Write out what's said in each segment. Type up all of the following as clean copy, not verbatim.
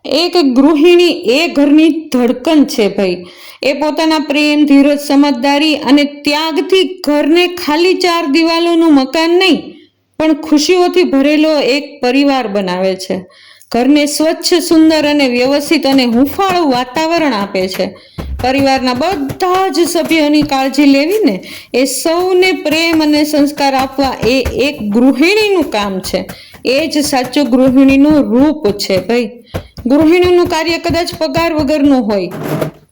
એક ગૃહિણી એ ઘરની ધડકન છે ભાઈ. એ પોતાના પ્રેમ, ધીરજ, સમજદારી અને ત્યાગથી ઘરને ખાલી 4 દિવાલોનું મકાન નહીં પણ ખુશીઓથી ભરેલો એક પરિવાર બનાવે છે. ઘરને સ્વચ્છ, સુંદર અને વ્યવસ્થિત અને હૂંફાળું વાતાવરણ આપે છે. પરિવારના બધા જ સભ્યોની કાળજી લેવીને એ સૌને પ્રેમ અને સંસ્કાર આપવા એ એક ગૃહિણીનું કામ છે. એ જ સાચું ગૃહિણીનું રૂપ છે ભાઈ. ગૃહિણીનું કાર્ય કદાચ પગાર વગરનું હોય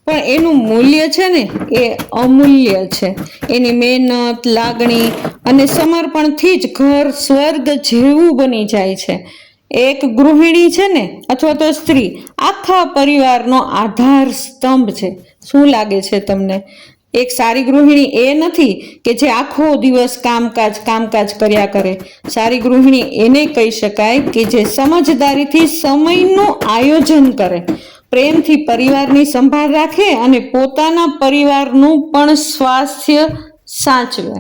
પણ એનું મૂલ્ય છે ને એ અમૂલ્ય છે. એની મહેનત, લાગણી અને સમર્પણથી જ ઘર સ્વર્ગ જેવું બની જાય છે. એક ગૃહિણી છે ને અથવા તો સ્ત્રી આખા પરિવારનો આધાર સ્તંભ છે. શું લાગે છે તમને? એક સારી ગૃહિણી એ નથી કે જે આખો દિવસ કામકાજ કર્યા કરે. સારી ગૃહિણી એને કહી શકાય કે જે સમજદારીથી સમયનું આયોજન કરે, પ્રેમથી પરિવારની સંભાળ રાખે અને પોતાના પરિવારનું પણ સ્વાસ્થ્ય સાચવે.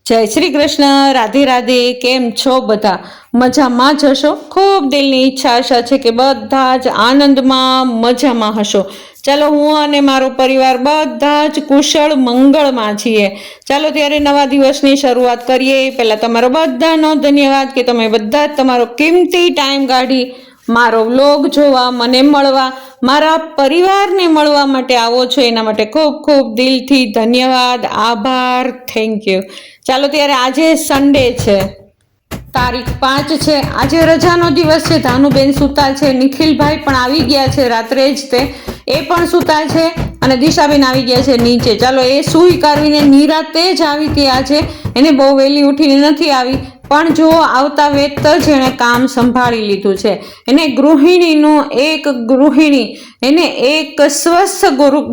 જય શ્રી કૃષ્ણ, રાધે રાધે. કેમ છો બધા? મજામાં જ હશો? ખૂબ દિલની આશા છે કે બધા જ આનંદમાં, મજામાં હશો. ચાલો, હું અને મારો પરિવાર બધા જ કુશળ મંગળમાં છીએ. ચાલો ત્યારે નવા દિવસની શરૂઆત કરીએ. પહેલાં તમારો બધાનો ધન્યવાદ કે તમે બધા જ તમારો કિંમતી ટાઈમ કાઢી મારો વ્લોગ જોવા, મને મળવા, મારા પરિવારને મળવા માટે આવો છો. એના માટે ખૂબ ખૂબ દિલથી ધન્યવાદ, આભાર, થેન્ક યુ. ચાલો ત્યારે આજે સન્ડે છે, તારીખ 5 છે. આજે રજાનો દિવસ છે. ધાનુબેન સુતા છે, નિખિલભાઈ પણ આવી ગયા છે રાત્રે જ, એ પણ સુતા છે અને દિશાબેન આવી ગયા છે નીચે. ચાલો, એ સૂઈ કાઢવીને નિરાતે જ આવી હતી આજે. એને બહુ વહેલી ઉઠીને નથી આવી પણ જો આવતા વેત જ એણે કામ સંભાળી લીધું છે. એને એક સ્વસ્થ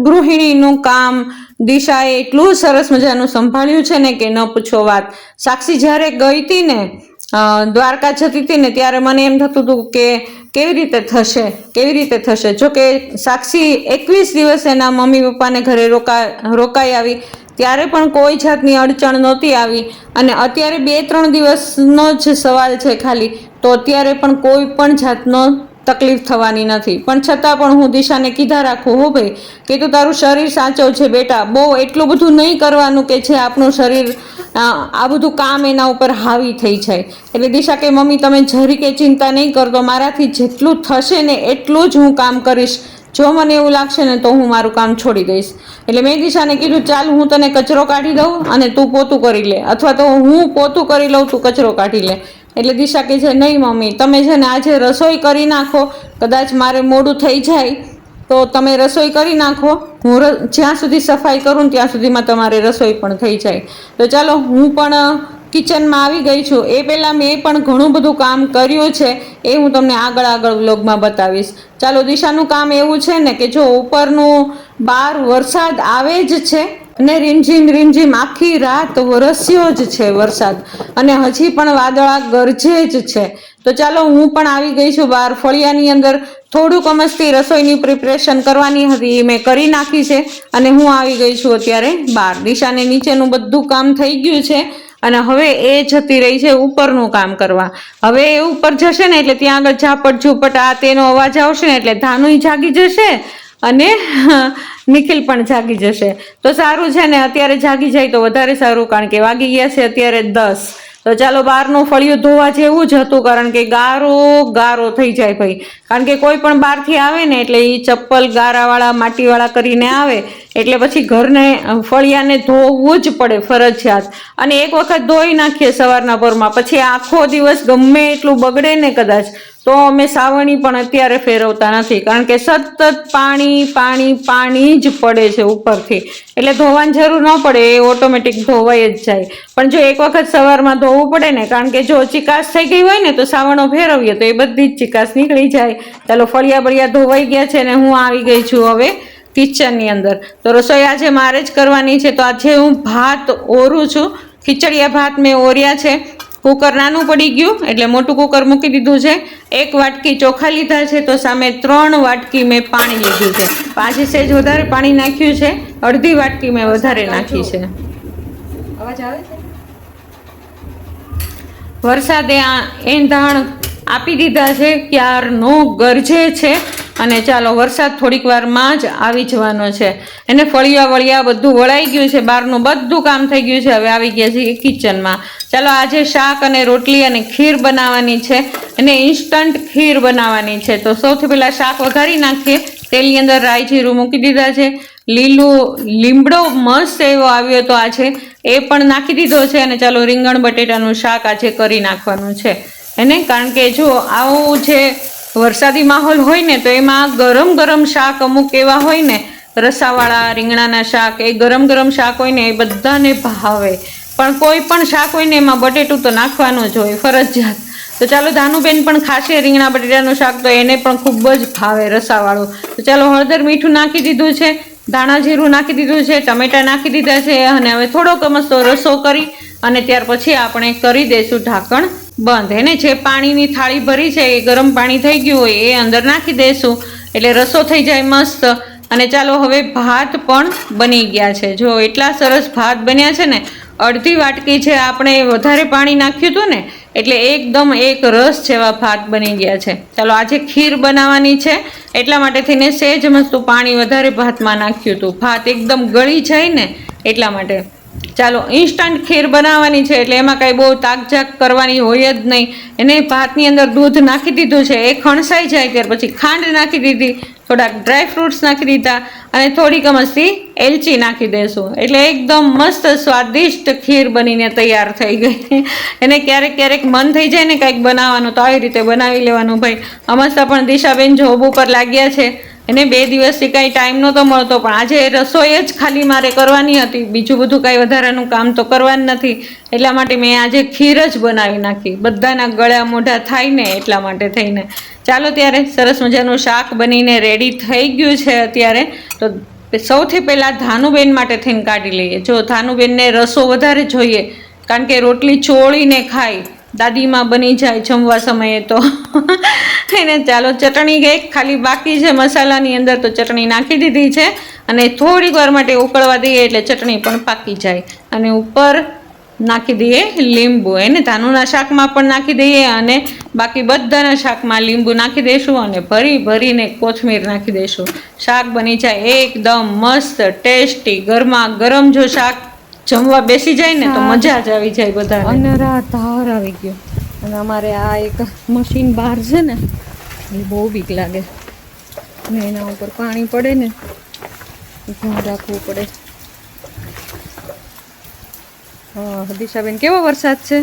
ગૃહિણીનું કામ દિશાએ એટલું સરસ મજાનું સંભાળ્યું છે ને કે ન પૂછો વાત. સાક્ષી જ્યારે ગઈ હતી ને, દ્વારકા જતી હતી ને, ત્યારે મને એમ થતું હતું કે કેવી રીતે થશે. જો કે સાક્ષી 21 દિવસ એના મમ્મી પપ્પાને ઘરે રોકાઈ આવી ત્યારે પણ કોઈ જાતની અડચણ નહોતી આવી અને અત્યારે 2-3 દિવસનો જ સવાલ છે ખાલી, તો અત્યારે પણ કોઈ પણ જાતનો તકલીફ થવાની નથી. પણ છતાં પણ હું દિશાને કીધા રાખું, હો ભાઈ, કે તું તારું શરીર સાચવ છે બેટા. બહુ એટલું બધું નહીં કરવાનું કે જે આપણું શરીર આ બધું કામ એના ઉપર હાવી થઈ જાય. એટલે દિશા કે મમ્મી તમે જરી કે ચિંતા નહીં કરતો, મારાથી જેટલું થશે ને એટલું જ હું કામ કરીશ. જો મને એવું લાગશે ને તો હું મારું કામ છોડી દઈશ. એટલે મેં દિશાને કીધું ચાલ હું તને કચરો કાઢી દઉં અને તું પોતું કરી લે, અથવા તો હું પોતું કરી લઉં, તું કચરો કાઢી લે. એટલે દિશા કહે છે નહીં મમ્મી, તમે છે ને આજે રસોઈ કરી નાખો. કદાચ મારે મોડું થઈ જાય તો તમે રસોઈ કરી નાખો. હું જ્યાં સુધી સફાઈ કરું ત્યાં સુધીમાં તમારે રસોઈ પણ થઈ જાય. તો ચાલો, હું પણ કિચનમાં આવી ગઈ છું. એ પહેલાં મેં પણ ઘણું બધું કામ કર્યું છે, એ હું તમને આગળ વ્લોગમાં બતાવીશ. ચાલો, દિશાનું કામ એવું છે ને કે જો ઉપરનું બહાર વરસાદ આવે જ છે અને રીમઝીમ આખી રાત વરસ્યો જ છે વરસાદ, અને હજી પણ વાદળા ગરજે જ છે. તો ચાલો હું પણ આવી ગઈ છું બહાર ફળિયાની અંદર. થોડુંક અમસ્તી રસોઈની પ્રિપરેશન કરવાની હતી, મેં કરી નાખી છે, અને હું આવી ગઈ છું અત્યારે બહાર. દિશાને નીચેનું બધું કામ થઈ ગયું છે, અને હવે એ જતી રહી છે ઉપરનું કામ કરવા. હવે એ ઉપર જશે ને એટલે ત્યાં આગળ ઝાપટ ઝૂપટ આ તેનો અવાજ આવશે ને એટલે ધાનુય જાગી જશે અને નિખિલ પણ જાગી જશે. તો સારું છે ને, અત્યારે જાગી જાય તો વધારે સારું, કારણ કે વાગી ગયા છે અત્યારે 10. તો ચાલો બહારનું ફળિયું ધોવા જેવું જ હતું, કારણ કે ગારો થઈ જાય ભાઈ. કારણ કે કોઈ પણ બહારથી આવે ને એટલે એ ચપ્પલ ગારાવાળા માટીવાળા કરીને આવે એટલે પછી ઘરને ફળિયાને ધોવું જ પડે ફરજિયાત. અને એક વખત ધોઈ નાખીએ સવારના પરમાં પછી આખો દિવસ ગમે એટલું બગડે ને કદાચ તો અમે સાવરણી પણ અત્યારે ફેરવતા નથી, કારણ કે સતત પાણી જ પડે છે ઉપરથી. એટલે ધોવાની જરૂર ન પડે, એ ઓટોમેટિક ધોવાઈ જ જાય. પણ જો એક વખત સવારમાં ધોવું પડે ને, કારણ કે જો ચિકાસ થઈ ગઈ હોય ને તો સાવરણો ફેરવીએ તો એ બધી જ ચિકાસ નીકળી જાય. ચાલો ફળિયા બળિયા ધોવાઈ ગયા છે ને હું આવી ગઈ છું હવે કિચનની અંદર. તો રસોઈ આજે મારે જ કરવાની છે. તો આજે હું ભાત ઓરું છું, ખીચડિયા ભાત મેં ઓર્યા છે. કુકર નાનું પડી ગયું એટલે મોટું કુકર મૂકી દીધું છે. 1 વાટકી ચોખા લીધા છે, તો સામે 3 વાટકી મેં પાણી લીધું છે. આજે સહેજ વધારે પાણી નાખ્યું છે, અડધી વાટકી મેં વધારે નાખી છે. અવાજ આવે છે? વરસાદે એંધાણ આપી દીધા છે, ક્યારનો ગરજે છે. અને ચાલો વરસાદ થોડીક વારમાં જ આવી જવાનો છે. એને ફળિયા વળિયા બધું વળાઈ ગયું છે, બહારનું બધું કામ થઈ ગયું છે. હવે આવી ગયા છે કિચનમાં. ચાલો આજે શાક અને રોટલી અને ખીર બનાવવાની છે, અને ઇન્સ્ટન્ટ ખીર બનાવવાની છે. તો સૌથી પહેલાં શાક વઘારી નાખીએ. તેલની અંદર રાઈ જીરું મૂકી દીધા છે. લીમડો મસ્ત એવો આવ્યો હતો આજે, એ પણ નાખી દીધો છે. અને ચાલો રીંગણ બટેટાનું શાક આજે કરી નાખવાનું છે એને, કારણ કે જો આવું જે વરસાદી માહોલ હોય ને તો એમાં ગરમ શાક અમુક એવા હોય ને, રસાવાળા રીંગણાના શાક, એ ગરમ શાક હોય ને એ બધાને ભાવે. પણ કોઈ પણ શાક હોય ને એમાં બટેટું તો નાખવાનું જ હોય ફરજિયાત. તો ચાલો ધાનુબેન પણ ખાશે રીંગણા બટેટાનું શાક, તો એને પણ ખૂબ જ ભાવે રસાવાળું. તો ચાલો હળદર મીઠું નાખી દીધું છે, ધાણા જીરું નાખી દીધું છે, ટમેટા નાખી દીધા છે, અને હવે થોડોક મસ્તો રસો કરી અને ત્યાર પછી આપણે કરી દઈશું ઢાંકણ બંધ. એને જે પાણીની થાળી ભરી છે એ ગરમ પાણી થઈ ગયું હોય એ અંદર નાખી દઈશું એટલે રસો થઈ જાય મસ્ત. અને ચાલો હવે ભાત પણ બની ગયા છે. જો એટલા સરસ ભાત બન્યા છે ને, અડધી વાટકી છે આપણે વધારે પાણી નાખ્યું હતું ને એટલે એકદમ એક રસ જેવા ભાત બની ગયા છે. ચાલો આજે ખીર બનાવવાની છે એટલા માટે થઈને સહેજ મસ્તું પાણી વધારે ભાતમાં નાખ્યું હતું, ભાત એકદમ ગળી જાય ને એટલા માટે. ચાલો ઇન્સ્ટન્ટ ખીર બનાવવાની છે એટલે એમાં કાંઈ બહુ તાકઝાક કરવાની હોય જ નહીં. એને ભાતની અંદર દૂધ નાખી દીધું છે, એ ખણસાઈ જાય ત્યાર પછી ખાંડ નાખી દીધી, થોડાક ડ્રાય ફ્રૂટ્સ નાખી દીધા, અને થોડીક મસ્તી એલચી નાખી દઈશું એટલે એકદમ મસ્ત સ્વાદિષ્ટ ખીર બનીને તૈયાર થઈ ગઈ. એને ક્યારેક મન થઈ જાય ને કંઈક બનાવવાનું તો આવી રીતે બનાવી લેવાનું ભાઈ. અમસ્તા પણ દિશાબેન જોબ ઉપર લાગ્યા છે, એને 2 દિવસથી કાંઈ ટાઈમ નહોતો મળતો, પણ આજે રસોઈ જ ખાલી મારે કરવાની હતી, બીજું બધું કાંઈ વધારાનું કામ તો કરવાનું નથી. એટલા માટે મેં આજે ખીર જ બનાવી નાખી, બધાના ગળા મોઢા થાય ને એટલા માટે થઈને. ચાલો ત્યારે સરસ મજાનું શાક બનીને રેડી થઈ ગયું છે અત્યારે. તો સૌથી પહેલાં ધાનુબેન માટે થઈને કાઢી લઈએ. જો ધાનુબેનને રસો વધારે જોઈએ, કારણ કે રોટલી ચોળીને ખાય, દાદીમાં બની જાય જમવા સમયે તો એને ચાલો ચટણી ગઈ ખાલી બાકી છે મસાલાની અંદર, તો ચટણી નાખી દીધી છે અને થોડીક વાર માટે ઉકળવા દઈએ એટલે ચટણી પણ પાકી જાય. અને ઉપર નાખી દઈએ લીંબુ. એને ધાનુના શાકમાં પણ નાખી દઈએ અને બાકી બધાના શાકમાં લીંબુ નાખી દઈશું અને ભરીને કોથમીર નાખી દઈશું. શાક બની જાય એકદમ મસ્ત ટેસ્ટી. ગરમા ગરમ જો શાક જમવા બેસી જાય ને તો મજા જ આવી જાય બધાને. અનરા ધાર આવી ગયો, અને અમારે આ એક મશીન બહાર છે ને એ બહુ બીક લાગે, અને એના ઉપર પાણી પડે ને ધ્યાન રાખવું પડે. હા દિશાબેન, કેવો વરસાદ છે?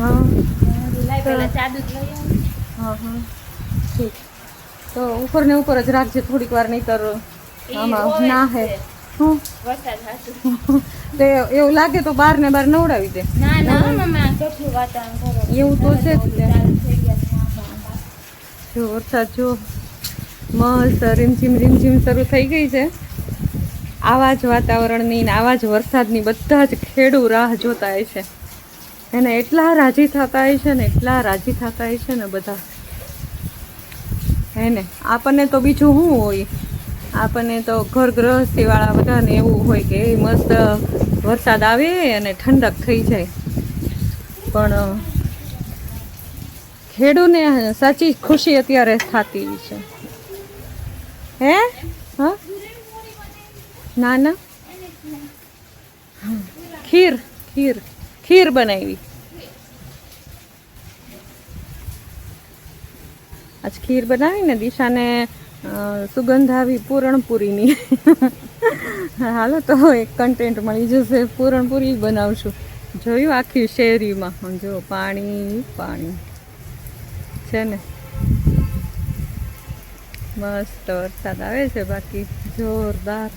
હા ઠીક. તો ઉપર ને ઉપર જ રાખજે થોડીક વાર, નહીતર આમાં ના હે શું તે એવું લાગે તો બહાર ને બહાર નવડાવી દે. એવું તો છે જ. જો વરસાદ જો મસ્ત રીમઝીમ શરૂ થઈ ગઈ છે. આવા જ વાતાવરણની ને આવા જ વરસાદની બધા જ ખેડૂ રાહ જોતા હોય છે. એને એટલા રાજી થતા હોય છે ને, એટલા રાજી થતા હોય છે ને બધા. હે ને આપણને તો બીજું શું હોય, આપણને તો ઘર ગૃહસ્થીવાળા બધાને એવું હોય કે મસ્ત વરસાદ આવે અને ઠંડક થઈ જાય. પણ ખેડૂને સાચી ખુશી અત્યારે થતી છે. હે હા ના ના ખીર ખીર ખીર બનાવી. આજ ખીર બનાવી ને દિશાને સુગંધ આવી પૂરણપૂરીની. હાલો તો એક કન્ટેન્ટ મળી જશે. પૂરણપૂરી બનાવશું. જોયું આખી શેરીમાં જો પાણી પાણી છે ને. મસ્ત વરસાદ આવે છે બાકી જોરદાર.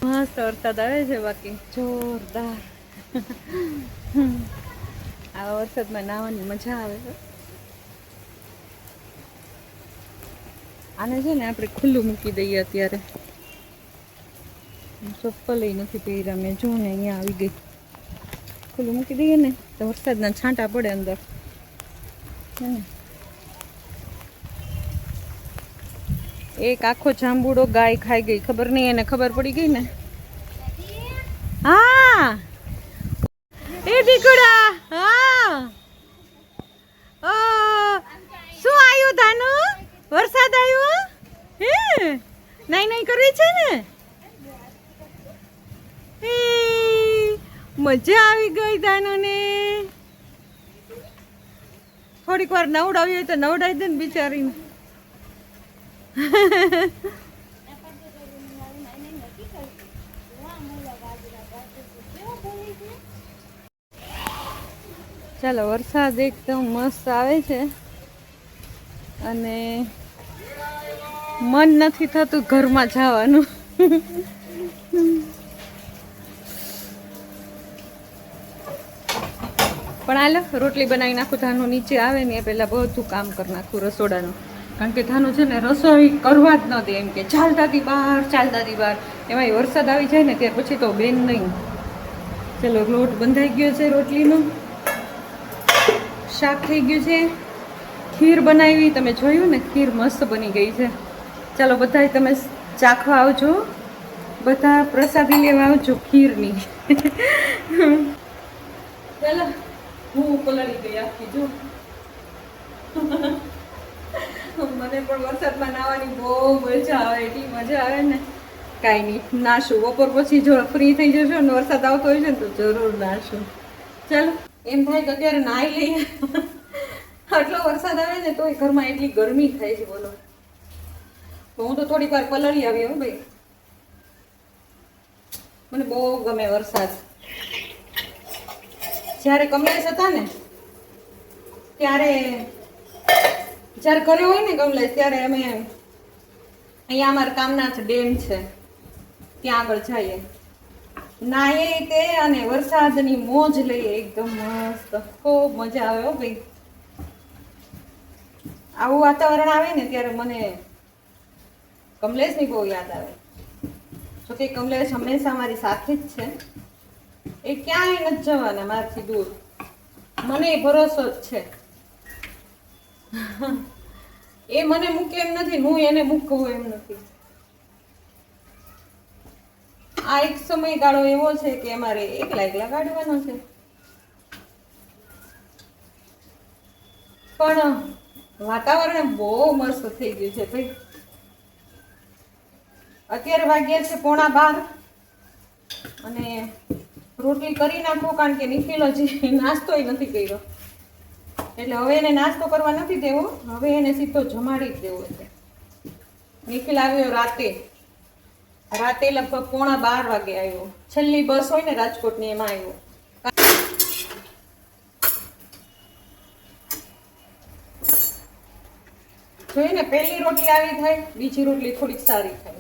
મસ્ત વરસાદ આવે છે બાકી જોરદાર. આવા વરસાદમાં નાહવાની મજા આવે છે. આને છે ને આપણે ખુલ્લું મૂકી દઈએ અત્યારે. ચપ્પલ નથી પહેર્યા મેં. જો ને અહીંયા આવી ગઈ. ખુલ્લું મૂકી દઈએ ને તો વરસાદના છાંટા પડે અંદર. એક આખો જાંબુડો ગાય ખાઈ ગઈ. ખબર નહીં એને ખબર પડી ગઈ ને. હા એ દીકુડા હા શું આવ્યું તાનુ? વરસાદ આવ્યો હે? નહીં કરવી છે ને. મજા આવી ગઈ તાનુને. થોડીક વાર નવડાવી હોય તો નવડાવી દે ને બિચારીને. ચાલો વરસાદ એકદમ મસ્ત આવે છે અને મન નથી થતું ઘરમાં જવાનું. પણ હાલો રોટલી બનાવી નાખું. ધાનું નીચે આવે ને એ પહેલાં બધું કામ કરી નાખું રસોડાનું. કારણ કે ધાનું છે ને રસોઈ કરવા જ ન દે. એમ કે ચાલતાથી બહાર. એમાંય વરસાદ આવી જાય ને ત્યાર પછી તો બેન નહીં. ચલો લોટ બંધાઈ ગયો છે રોટલીનો. શાક થઈ ગયું છે. ખીર બનાવી તમે જોયું ને. ખીર મસ્ત બની ગઈ છે. ચાલો બધા તમે ચાખવા આવજો. બધા પ્રસાદી લેવા આવજો ખીરની. ચાલો હું પલળી ગઈ આખી જો. મને પણ વરસાદમાં નાહવાની બહુ મજા આવે. એટલી મજા આવે ને કાંઈ નહીં. નાશું બપોર પછી જો ફ્રી થઈ જશો ને વરસાદ આવતો હોય છે ને તો જરૂર નાશું. ચાલો એમ થાય કે અત્યારે નાહી લઈએ. આટલો વરસાદ આવે ને તોય ઘરમાં એટલી ગરમી થાય છે બોલો. તો હું તો થોડીક વાર પલળી આવી હો ભાઈ. મને બહુ ગમે વરસાદ. જ્યારે કમલેશ હતા ને ત્યારે જ્યારે ઘરે હોય ને કમલેશ ત્યારે અમે અહીંયા અમારા કામનાથ ડેમ છે ત્યાં આગળ જઈએ. નાહીએ તે અને વરસાદની મોજ લઈએ. એકદમ મસ્ત ખૂબ મજા આવે હો ભાઈ. આવું વાતાવરણ આવે ને ત્યારે મને કમલેશની બહુ યાદ આવે. જોકે કમલેશ હંમેશા મારી સાથે જ છે. એ ક્યાંય નથી જવાના મારાથી દૂર. મને ભરોસો જ છે. એ મને મૂકે એમ નથી, હું એને મૂકવું એમ નથી. આ એક સમયગાળો એવો છે કે અમારે એકલા કાઢવાનો છે. પણ વાતાવરણ બહુ મસ્ત થઈ ગયું છે ભાઈ. અત્યારે વાગ્યા છે 11:15 અને રોટલી કરી નાખો કારણ કે નિખિલ હજી નાસ્તોય નથી કર્યો. એટલે હવે એને નાસ્તો કરવા નથી દેવો. હવે એને સીધો જમાડી જ દેવો છે. નિખિલ આવ્યો રાતે લગભગ 11:15 વાગે આવ્યો. છેલ્લી બસ હોય ને રાજકોટની એમાં આવ્યો. જોઈએ ને પહેલી રોટલી આવી થાય, બીજી રોટલી થોડીક સારી થાય.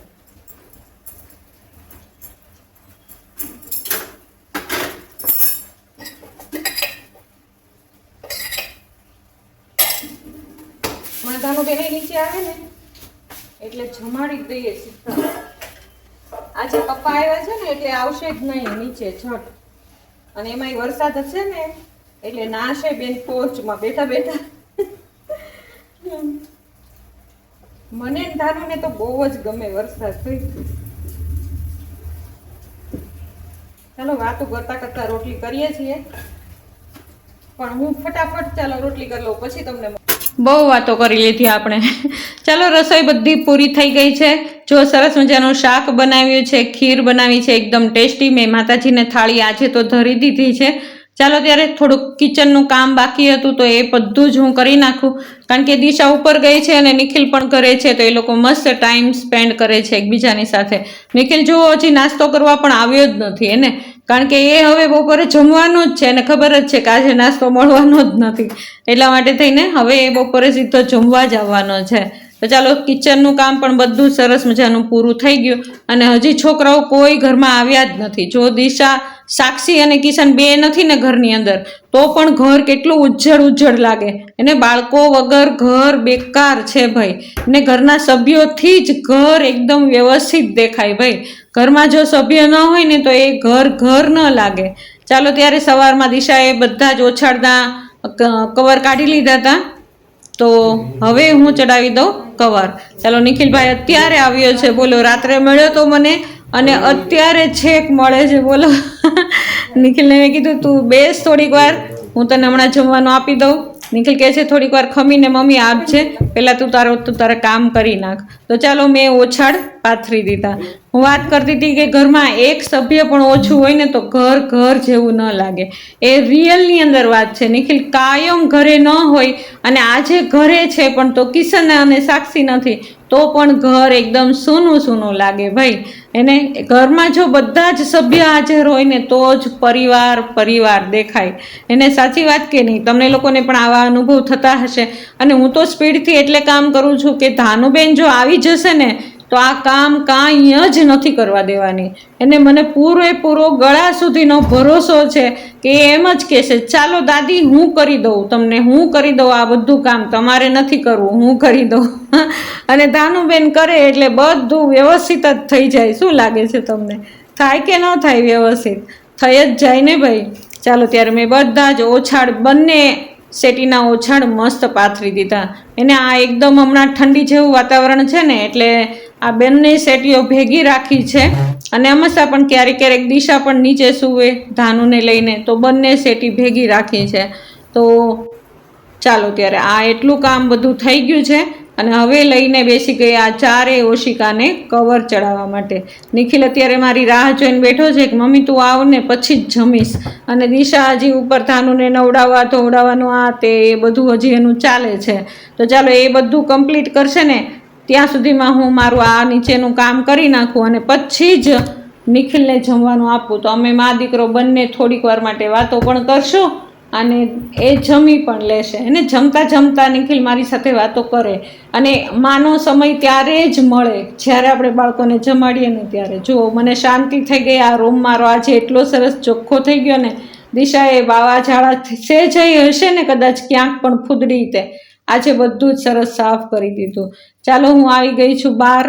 ધાનો બેન નીચે આવે ને એટલે જમાડી જ દઈએ સીધા. આજે પપ્પા આવ્યા છે ને એટલે આવશે જ નહીં નીચે છઠ, અને એમાંય વરસાદ હશે ને એટલે નાશે બેન પોર્ચમાં બેઠા બેઠા. મને ને ધારુને તો બહુ જ ગમે વરસાદ. ચાલો વાતો કરતા કરતા રોટલી કરીએ છીએ, પણ હું ફટાફટ ચાલો રોટલી કરી લઉં પછી તમને. બહુ વાતો કરી લીધી આપણે. ચાલો રસોઈ બધી પૂરી થઈ ગઈ છે. જો સરસ મજાનું શાક બનાવ્યું છે, ખીર બનાવી છે એકદમ ટેસ્ટી. મેં માતાજીને થાળી આજે તો ધરી દીધી છે. ચાલો ત્યારે થોડુંક કિચનનું કામ બાકી હતું તો એ બધું જ હું કરી નાખું, કારણ કે દિશા ઉપર ગઈ છે અને નિખિલ પણ ઘરે છે તો એ લોકો મસ્ત ટાઈમ સ્પેન્ડ કરે છે એકબીજાની સાથે. નિખિલ જો હજી નાસ્તો કરવા પણ આવ્યો જ નથી એને, કારણ કે એ હવે બપોરે જમવાનો જ છે અને ખબર જ છે કે આજે નાસ્તો મળવાનો જ નથી, એટલા માટે થઈને હવે એ બપોરે સીધો જમવા જ આવવાનો છે. તો ચાલો કિચનનું કામ પણ બધું સરસ મજાનું પૂરું થઈ ગયું અને હજી છોકરાઓ કોઈ ઘરમાં આવ્યા જ નથી. જો દિશા, સાક્ષી અને કિશન બે નથી ને ઘરની અંદર તો પણ ઘર કેટલું ઉજ્જડ લાગે. એને બાળકો વગર ઘર બેકાર છે ભાઈ, ને ઘરના સભ્યોથી જ ઘર એકદમ વ્યવસ્થિત દેખાય ભાઈ. ઘરમાં જો સભ્ય ન હોય ને તો એ ઘર ન લાગે. ચાલો ત્યારે સવારમાં દિશાએ બધા જ ઓછાળના કવર કાઢી લીધા હતા તો હવે હું ચડાવી દઉં કવર. ચાલો નિખિલભાઈ અત્યારે આવ્યો છે, બોલો. રાત્રે મળ્યો તો મને અને અત્યારે છેક મળે છે, બોલો. નિખિલને મેં કીધું તું બેસ થોડીક વાર, હું તને હમણાં જમવાનું આપી દઉં. નિખિલ કહે છે થોડીક વાર ખમીને મમ્મી આપજે, પહેલાં તું તારે કામ કરી નાખ. તો ચાલો મેં ઓછાડ પાથરી દીધા. હું વાત કરતી હતી કે ઘરમાં એક સભ્ય પણ ઓછું હોય ને તો ઘર જેવું ન લાગે. એ રિયલની અંદર વાત છે. નિખિલ કાયમ ઘરે ન હોય અને આજે ઘરે છે પણ તો કિશન અને સાક્ષી નથી તો પણ ઘર એકદમ સૂનું લાગે ભાઈ. એને ઘરમાં જો બધા જ સભ્ય હાજર હોય ને તો જ પરિવાર દેખાય. એને સાચી વાત કે નહીં? તમને લોકોને પણ આવા અનુભવ થતા હશે. અને હું તો સ્પીડથી એટલે કામ કરું છું કે ધાનુબેન જો આવી જશે ને તો આ કામ કાંઈ જ નથી કરવા દેવાની. એને મને પૂરેપૂરો ગળા સુધીનો ભરોસો છે કે એમ જ કહેશે ચાલો દાદી હું કરી દઉં, હું કરી દઉં આ બધું કામ, તમારે નથી કરવું, હું કરી દઉં. અને ધાનુબેન કરે એટલે બધું વ્યવસ્થિત જ થઈ જાય. શું લાગે છે તમને? થાય કે ન થાય? વ્યવસ્થિત થઈ જ જાય ને ભાઈ. ચાલો ત્યારે મેં બધા જ ઓછાડ, બંને સેટીના ઓછાડ મસ્ત પાથરી દીધા. એને આ એકદમ હમણાં ઠંડી જેવું વાતાવરણ છે ને એટલે આ બંને સેટીઓ ભેગી રાખી છે. અને હંમેશા પણ ક્યારેક દિશા પણ નીચે સૂવે ધાનુને લઈને તો બંને સેટી ભેગી રાખી છે. તો ચાલો ત્યારે આ એટલું કામ બધું થઈ ગયું છે અને હવે લઈને બેસી ગઈ આ ચારેય ઓશિકાને કવર ચડાવવા માટે. નિખિલ અત્યારે મારી રાહ જોઈને બેઠો છે કે મમ્મી તું આવ ને પછી જ જમીશ. અને દિશા હજી ઉપર ધાનુને નવડાવવા ધોવડાવવાનું આ તે એ બધું હજી એનું ચાલે છે. તો ચાલો એ બધું કમ્પ્લીટ કરશે ને ત્યાં સુધીમાં હું મારું આ નીચેનું કામ કરી નાખું અને પછી જ નિખિલને જમવાનું આપું. તો અમે મા દીકરો બંને થોડીક વાર માટે વાતો પણ કરશું અને એ જમી પણ લેશે. એને જમતા નિખિલ મારી સાથે વાતો કરે અને માનો સમય ત્યારે જ મળે જ્યારે આપણે બાળકોને જમાડીએ ને ત્યારે. જો મને શાંતિ થઈ ગઈ. આ રૂમ મારો આજે એટલો સરસ ચોખ્ખો થઈ ગયો ને. દિશાએ વાવાઝાડા સહેજઈ હશે ને કદાચ ક્યાંક પણ ફૂદડી તે આજે બધું જ સરસ સાફ કરી દીધું. ચાલો હું આવી ગઈ છું બહાર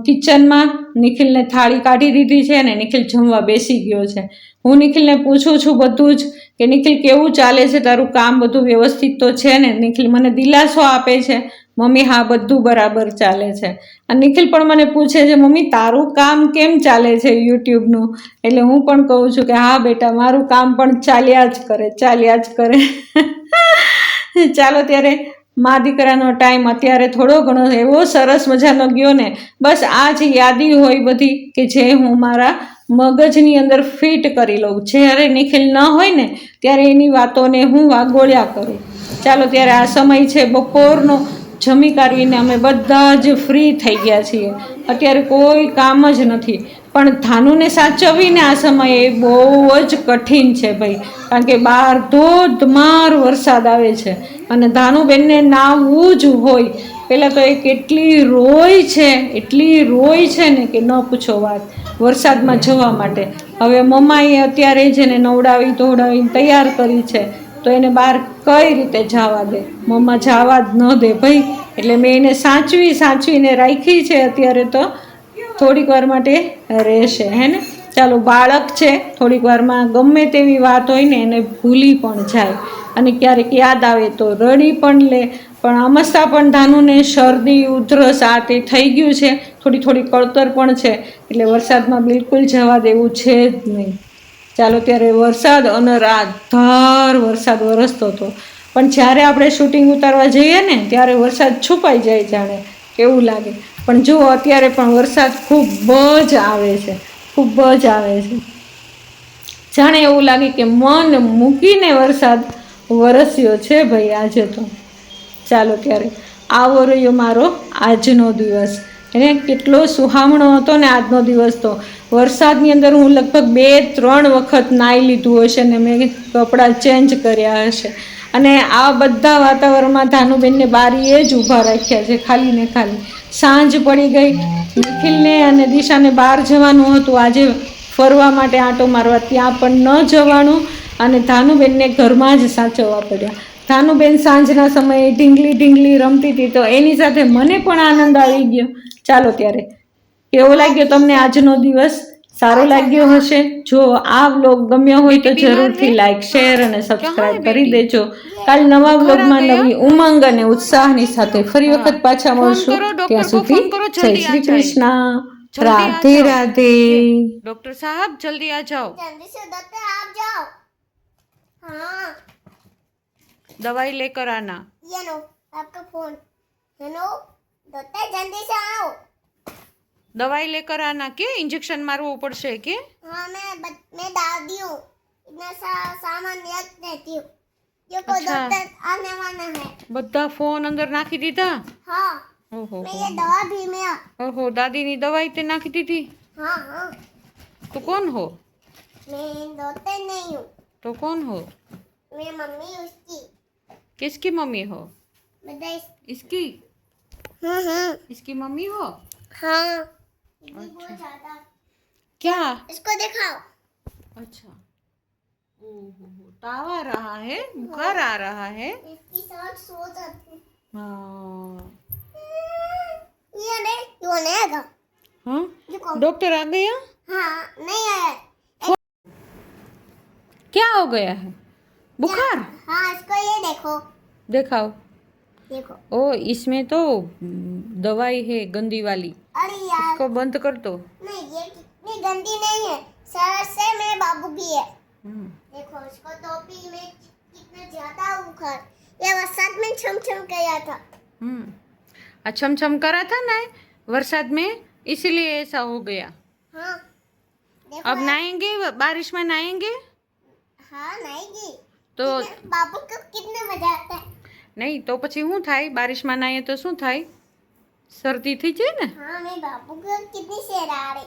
કિચનમાં. નિખિલને થાળી કાઢી દીધી છે અને નિખિલ જમવા બેસી ગયો છે. હું નિખિલને પૂછું છું બધું જ કે નિખિલ કેવું ચાલે છે તારું કામ, બધું વ્યવસ્થિત તો છે ને? નિખિલ મને દિલાસો આપે છે મમ્મી હા બધું બરાબર ચાલે છે. અને નિખિલ પણ મને પૂછે છે મમ્મી તારું કામ કેમ ચાલે છે યુટ્યુબનું? એટલે હું પણ કહું છું કે હા બેટા મારું કામ પણ ચાલ્યા જ કરે. ચાલો ત્યારે મા દીકરાનો ટાઈમ અત્યારે થોડો ઘણો એવો સરસ મજાનો ગયો ને. બસ આ જ યાદી હોય બધી કે જે હું મારા મગજની અંદર ફિટ કરી લઉં. જ્યારે નિખિલ ન હોય ને ત્યારે એની વાતોને હું વાગોળ્યા કરું. ચાલો ત્યારે આ સમય છે બપોરનો. જમી કાઢીને અમે બધા જ ફ્રી થઈ ગયા છીએ. અત્યારે કોઈ કામ જ નથી. પણ ધાનુને સાચવીને આ સમયે બહુ જ કઠિન છે ભાઈ, કારણ કે બહાર ધોધમાર વરસાદ આવે છે અને ધાનુબેનને નાહવું જ હોય. પહેલાં તો એ એટલી રોય છે ને કે ન પૂછો વાત વરસાદમાં જવા માટે. હવે મમ્માએ અત્યારે જ એને નવડાવી ધોવડાવીને તૈયાર કરી છે તો એને બહાર કઈ રીતે જવા દે? મમ્મા જવા જ ન દે ભાઈ. એટલે મેં એને સાચવીને રાખી છે. અત્યારે તો થોડીક વાર માટે રહેશે, હે ને. ચાલો, બાળક છે, થોડીક વારમાં ગમે તેવી વાત હોય ને એને ભૂલી પણ જાય અને ક્યારેક યાદ આવે તો રડી પણ લે. પણ અમસ્તા પણ ધાનુને શરદી ઉધરસ આ તે થઈ ગયું છે, થોડી કળતર પણ છે. એટલે વરસાદમાં બિલકુલ જવા દેવું છે જ નહીં. ચાલો, ત્યારે વરસાદ અને રાતભર વરસાદ વરસતો હતો. પણ જ્યારે આપણે શૂટિંગ ઉતારવા જઈએ ને ત્યારે વરસાદ છુપાઈ જાય, જાણે એવું લાગે. પણ જુઓ, અત્યારે પણ વરસાદ ખૂબ જ આવે છે, ખૂબ જ આવે છે. જાણે એવું લાગે કે મન મૂકીને વરસાદ વરસ્યો છે ભાઈ આજે તો. ચાલો, ત્યારે આવો રહ્યો મારો આજનો દિવસ. એને કેટલો સુહામણો હતો ને આજનો દિવસ તો. વરસાદની અંદર હું લગભગ 2-3 વખત નાહી લીધું હશે ને મેં કપડાં ચેન્જ કર્યા હશે. અને આ બધા વાતાવરણમાં ધાનુબેનને બારીએ જ ઊભા રાખ્યા છે, ખાલી ને ખાલી. સાંજ પડી ગઈ, નિખિલને અને દિશાને બહાર જવાનું હતું આજે ફરવા માટે, આંટો મારવા. ત્યાં પણ ન જવાનું અને ધાનુબેનને ઘરમાં જ સાચવવા પડ્યા. ધાનુબેન સાંજના સમયે ઢીંગલી રમતી હતી તો એની સાથે મને પણ આનંદ આવી ગયો. ચાલો, ત્યારે કેવો લાગ્યો તમને આજનો દિવસ? સારો લાગ્યો હશે. જો આ વ્લોગ ગમ્યો હોય તો જરૂરથી લાઈક, શેર અને સબસ્ક્રાઇબ કરી દેજો. કાલ નવા વ્લોગમાં નવી ઉમંગ અને ઉત્સાહની સાથે ફરી વખત પાછા મળશું. ત્યાં સુધી જય શ્રી કૃષ્ણ, રાધે રાધે. डॉक्टर साहब जल्दी आ जाओ, जल्दी से डॉक्टर आप जाओ। हाँ, दवाई लेकर आना। ये लो आपका फोन। हेलो डॉक्टर, जल्दी से आओ। दवाई लेकर आना के इंजेक्शन मारવું પડશે કે? हाँ, मैं दादी हूँ, इतना सामान याद रहती हूँ। ये को अच्छा। डॉक्टर आने वाला है। બધા ફોન અંદર નાખી દીધા? हाँ, ઓહો मैं ये दवा भी में। ઓહો, દાદીની દવાઈ તે નાખી દીધી? हाँ हाँ, તો કોણ હો? मैं डॉक्टर नहीं हूँ, તો કોણ હો? मैं मम्मी उसकी। किसकी मम्मी हो? बताइए। इसकी? इसकी मम्मी हो? हाँ, दीदी बहुत ज्यादा। क्या? इसको दिखाओ। अच्छा, ओहो, ताव आ रहा है, बुखार आ रहा है। इसकी साथ सो जाती। हाँ ये नहीं, ये नहीं आएगा। हाँ, देखो। डॉक्टर आ गया? हाँ, नहीं आया। क्या हो गया है? बुखार? हाँ, इसको ये देखो। दिखाओ। देखो। ओ, इसमें तो दवाई है गंदी वाली, अरे यार, इसको बंद कर दो। नहीं ये कितनी गंदी नहीं है, सर से मेरे बाबू भी है। देखो इसको टोपी में कितना ज्यादा बुखार, ये वरसाद में छम गया था। अच्छा, छम करा था ना वरसाद में, इसलिए ऐसा हो गया। हाँ, देखो अब नहाएंगे, बारिश में नहाएंगे हाँ नहीं तो बाबू को कितने मजा आता है। नहीं तो પછી શું થાય? બારિશમાં નાહીએ તો શું થાય? શરદી થઈ જાય ને? हाँ, मेरे बाबू को कितनी शेर आ रही।